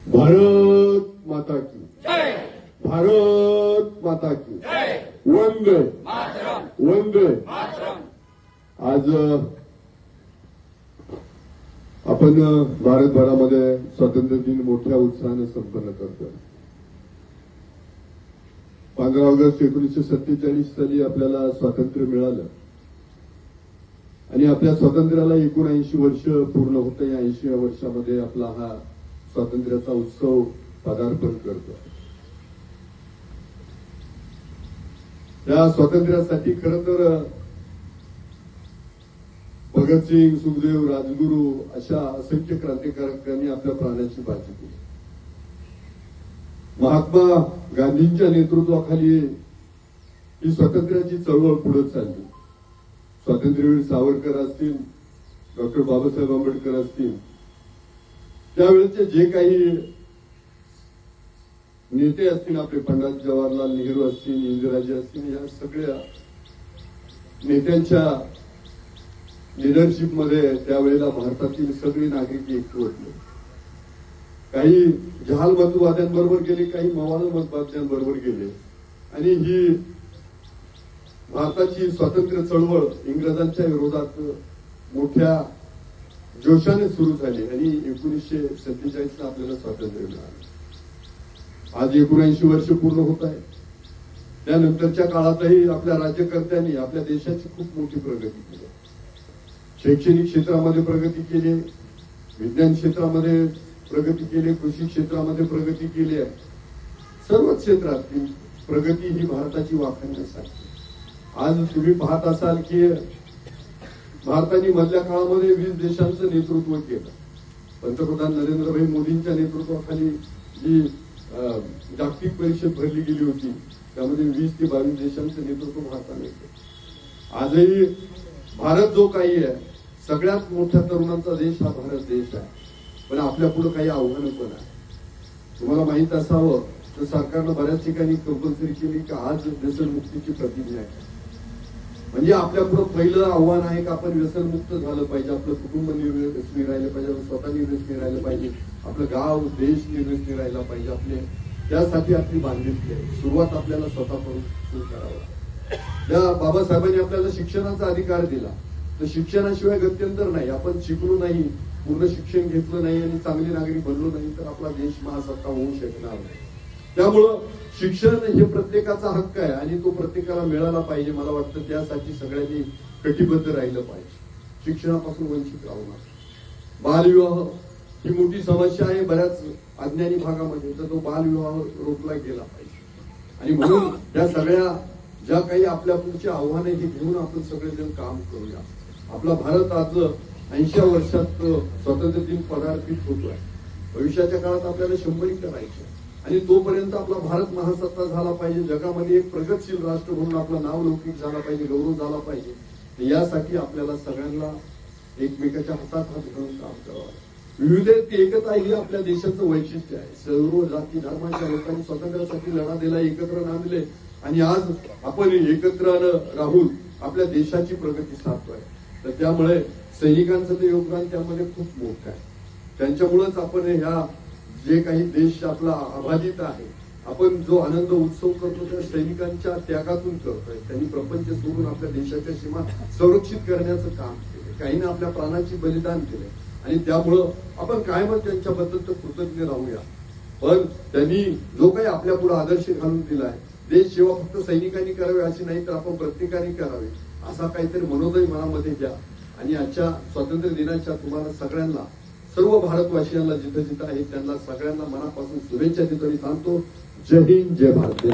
भारत माता की जय, भारत माता की जय, वंदे मातरम, वंदे मातरम। आज आपण भारतभरामध्ये स्वातंत्र्य दिन मोठ्या उत्साहाने संपन्न करतोय। 15 ऑगस्ट 1947 साली आपल्याला स्वातंत्र्य मिळालं आणि आपल्या स्वातंत्र्याला 79 वर्ष पूर्ण होते। या 80व्या वर्षामध्ये आपला हा स्वातंत्र्याचा उत्सव पदार्पण करतो। या स्वातंत्र्यासाठी खरं तर भगतसिंग, सुखदेव, राजगुरू अशा असंख्य क्रांतिकारकांनी आपल्या प्राणाची बाजी केली। महात्मा गांधींच्या नेतृत्वाखाली ही स्वातंत्र्याची चळवळ पुढे चालली। स्वातंत्र्यवीर सावरकर असतील, डॉक्टर बाबासाहेब आंबेडकर असतील, त्यावेळेचे जे काही नेते असतील, आपले पंडित जवाहरलाल नेहरू असतील, इंदिराजी असतील, या सगळ्या नेत्यांच्या लिडरशिपमध्ये त्यावेळेला भारतातील सगळे नागरिक एकवटले। काही जहालमतवाद्यांबरोबर गेले, काही मवाळमतवाद्यांबरोबर गेले आणि ही भारताची स्वातंत्र्य चळवळ इंग्रजांच्या विरोधात मोठ्या जोशाने सुरू झाली आणि 1947 आपल्याला स्वातंत्र्य मिळालं। आज 79 वर्ष पूर्ण होत आहे। त्यानंतरच्या काळातही आपल्या राज्यकर्त्यांनी आपल्या देशाची खूप मोठी प्रगती केली। शैक्षणिक क्षेत्रामध्ये प्रगती केली, विज्ञान क्षेत्रामध्ये प्रगती केली, कृषी क्षेत्रामध्ये प्रगती केली आहे। सर्व क्षेत्रात प्रगती ही भारताची वाखाणण्यासारखी। आज तुम्ही पाहत असाल की भारताने मधल्या काळामध्ये 20 देशांचं नेतृत्व केलं। पंतप्रधान नरेंद्रभाई मोदींच्या नेतृत्वाखाली जी जागतिक परिषद भरली गेली होती, त्यामध्ये 20 ते 22 देशांचं नेतृत्व भारताने केलं। आजही भारत जो काही आहे, सगळ्यात मोठ्या तरुणांचा देश हा भारत देश आहे। पण आपल्या पुढे काही आव्हानं पण आहे। तुम्हाला माहित असावं तर सरकारनं बऱ्याच ठिकाणी कंपल्सरी केली की आज व्यसनमुक्तीची प्रतिज्ञा आहे। म्हणजे आपल्या पुढे पहिलं आव्हान आहे की आपण व्यसनमुक्त झालं पाहिजे, आपलं कुटुंब निर्व्यसनी राहिलं पाहिजे, स्वतः निर्व्यसनी राहिलं पाहिजे, आपलं गाव देश निर्व्यसनी राहिला पाहिजे। आपले त्यासाठी आपली बांधिलकी आहे। सुरुवात आपल्याला स्वतःपासून करावं। त्या बाबासाहेबांनी आपल्याला शिक्षणाचा अधिकार दिला, तर शिक्षणाशिवाय गत्यंतर नाही। आपण शिकलो नाही, पूर्ण शिक्षण घेतलं नाही आणि चांगले नागरिक बनलो नाही तर आपला देश महासत्ता होऊ शकणार नाही। त्यामुळं शिक्षण हे प्रत्येकाचा हक्क आहे आणि तो प्रत्येकाला मिळाला पाहिजे। मला वाटतं त्यासाठी सगळ्यांनी कटिबद्ध राहिलं पाहिजे। शिक्षणापासून वंचित राहू नये। बालविवाह ही मोठी समस्या आहे बऱ्याच अज्ञानी भागामध्ये, तर तो बालविवाह रोखला गेला पाहिजे। आणि म्हणून या सगळ्या ज्या काही आपल्या पुढची आव्हाने हे घेऊन आपण सगळेजण काम करूया। आपला भारत आज 80 वर्षात स्वातंत्र्य दिन पदार्पित होतोय। भविष्याच्या काळात आपल्याला 100 करायचे आणि तोपर्यंत आपला भारत महासत्ता झाला पाहिजे। जगामध्ये एक प्रगतशील राष्ट्र म्हणून आपलं नाव लौकिक झाला पाहिजे, गौरव झाला पाहिजे। यासाठी आपल्याला सगळ्यांना एकमेकाच्या हातात हात घालून काम करावं। विविधतेत एकता ही आपल्या देशाचं वैशिष्ट्य आहे। सर्व जाती धर्माच्या लोकांनी स्वातंत्र्यासाठी लढा दिला, एकत्र नांदले आणि आज आपण एकत्र राहून आपल्या देशाची प्रगती साधतोय। तर त्यामुळे सैनिकांचं ते योगदान त्यामध्ये खूप मोठं आहे। त्यांच्यामुळेच आपण ह्या जे काही देश आपला अबाधित आहे, आपण जो आनंद उत्सव करतो त्या सैनिकांच्या त्यागातून करतोय। त्यांनी प्रपंच सोडून आपल्या देशाच्या सीमा संरक्षित करण्याचं काम केलं, काहींनी आपल्या प्राणाची बलिदान केले आणि त्यामुळं आपण कायमच त्यांच्याबद्दल तर कृतज्ञ राहूया। पण त्यांनी जो काही आपल्या पुढे आदर्श घालून दिलाय, देश सेवा फक्त सैनिकांनी करावी अशी नाही तर आपण प्रत्येकाने करावी, असा काहीतरी मनोदय मनामध्ये घ्या। आणि आजच्या स्वातंत्र्य दिनाच्या तुम्हाला सगळ्यांना, सर्व भारतवासियांना जिथं जिथं आहेत त्यांना सगळ्यांना मनापासून शुभेच्छा देतो आणि सांगतो जय हिंद, जय भारत।